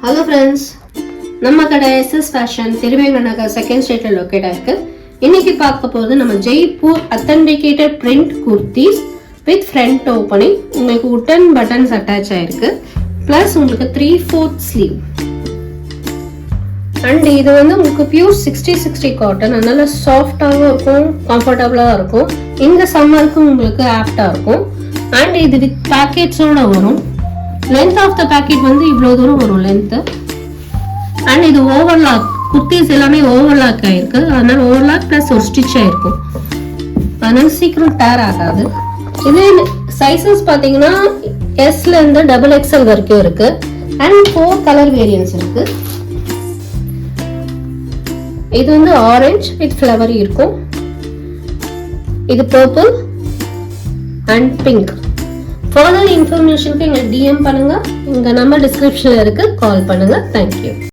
Hello friends, நம்ம கடை SS Fashion திருவேங்கட நகர் second ஸ்ட்ரீட்ல லொகேட் ஆயிருக்கு. இன்னைக்கு பார்க்க போறது நம்ம Jaipur authenticated print kurtis with front opening. உங்களுக்கு wooden buttons attach ஆயிருக்கு. Plus உங்களுக்கு 3/4 sleeve. And இது வந்து உங்களுக்கு pure 60/60 cotton. அதனால சாஃப்ட்டாவும் இருக்கும், கம்ஃபர்ட்டபிளா இருக்கும். இந்த சம்மருக்கு உங்களுக்கு ஆப்டா இருக்கும். And இது வித் பாக்கெட்ஸோட வரும். Length of the packet வந்து இவ்வளவு தூரம் வரும் length. And இது ஓவர்லாக், குர்த்திஸ் எல்லாமே ஓவர்லாக் ஆயிருக்கு. அதனால ஓவர்லாக் பிளஸ் ஒரு ஸ்டிச் ஆயிருக்கும். அதனால சீக்கிரம் டேர் ஆகாது. இது சைஸஸ் பாத்தீங்கன்னா S ல இருந்து XXL வரைக்கும் இருக்கு. And 4 கலர் வேரியன்ட்ஸ் இருக்கு. இது வந்து ஆரஞ்சு வித் ஃப்ளவர் இருக்கும். இது purple and pink. Further information க்கு எங்க DM பண்ணுங்க. எங்க நம்பர் டிஸ்கிரிப்ஷன்ல இருக்கு, கால் பண்ணுங்க. Thank you.